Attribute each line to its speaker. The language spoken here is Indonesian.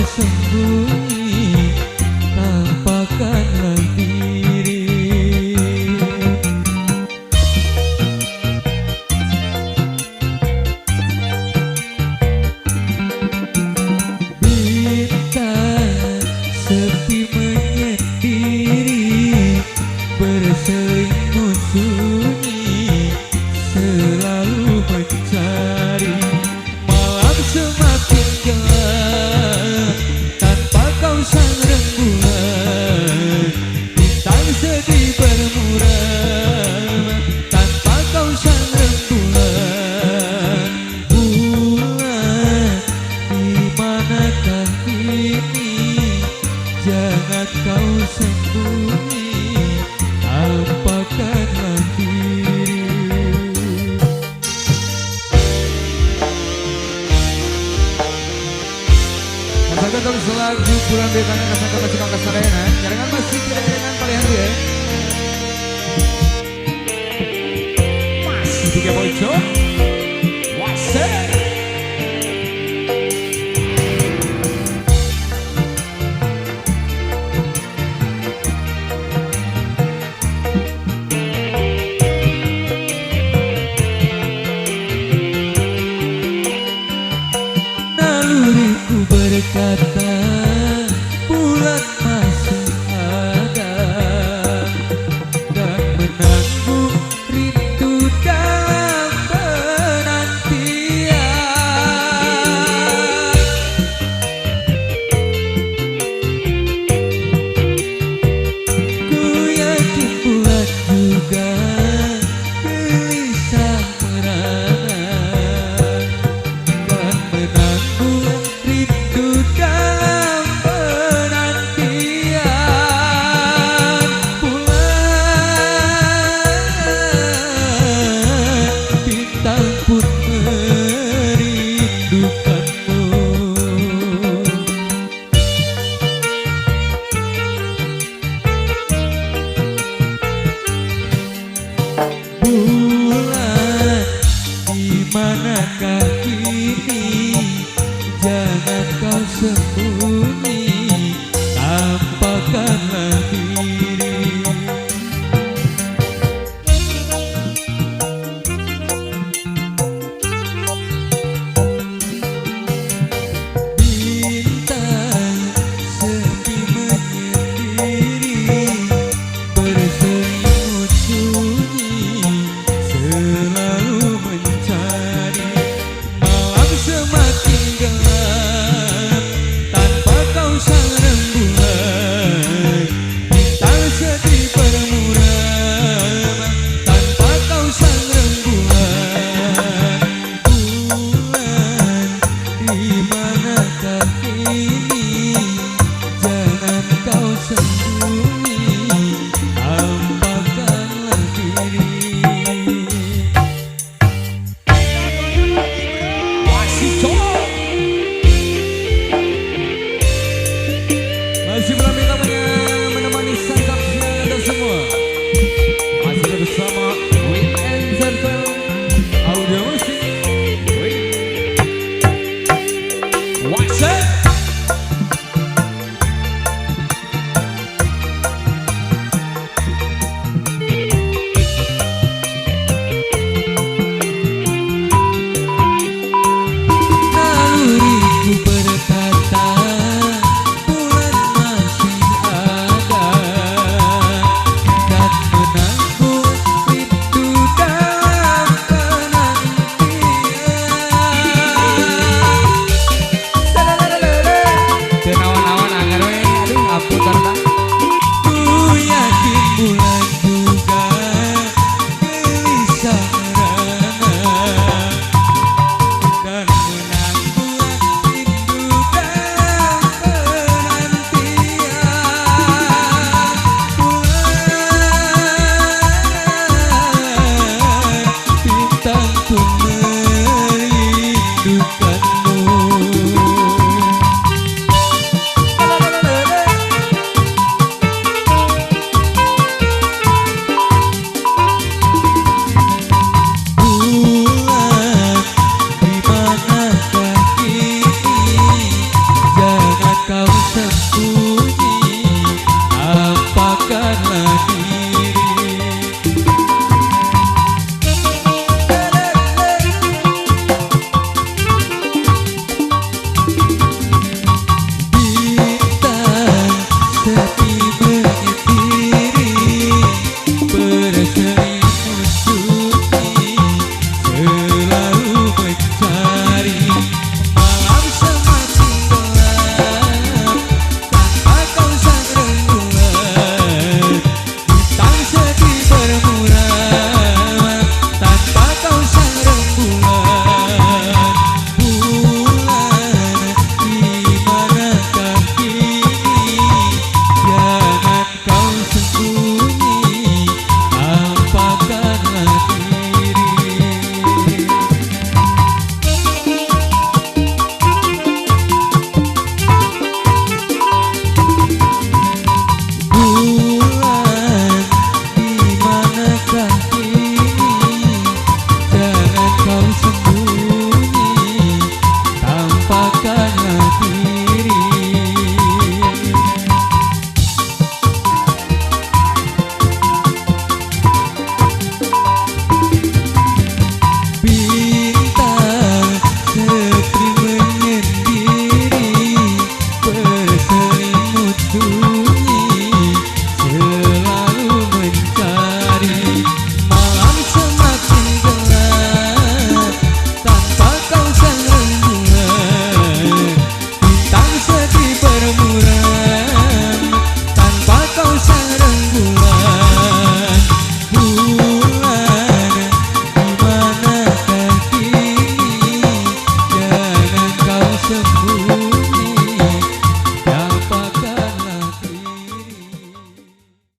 Speaker 1: sembunyi, tampakkanlah diri. Bintang sepi menyendiri, berselimut sunyi, selalu mencari. Malam semakin gelap tanpa kau sang rembulan, bintang sedih bermuram tanpa kau sang rembulan. Bulan di manakah ini, jangan kau sembunyi, tampakkanlah diri. Masakan terus lagu bulan bekana kasangka masih kangkas sarayana, jaringan masih jaringan paling hantu ya. Masih tiga poco, wasek. Naluriku berkata bulan masih ada, dan menanggung rindu dalam penantian. Ku yakin bulan juga gelisah merana, dan menanggung rindu dalam penantian. Bulan bintang pun merindukanmu. Bulan di manakah kini, jangan kau sembunyi, tampakkanlah diri. Bintang sepi menyendiri, berselimut sunyi, selalu mencari. Malam semakin gelap tanpa kau sang rembulan, bintang sedih bermuram tanpa kau sang rembulan. Bulan di manakah ini, jangan kau sembunyi, tampakkanlah diri. Masih belum namanya menemani santapnya Anda semua. Masih bersama Weekend Center Audio Musik. WhatsApp. Naluriku berkata bulan masih ada, dan menanggung rindu dalam penantian.
Speaker 2: apakah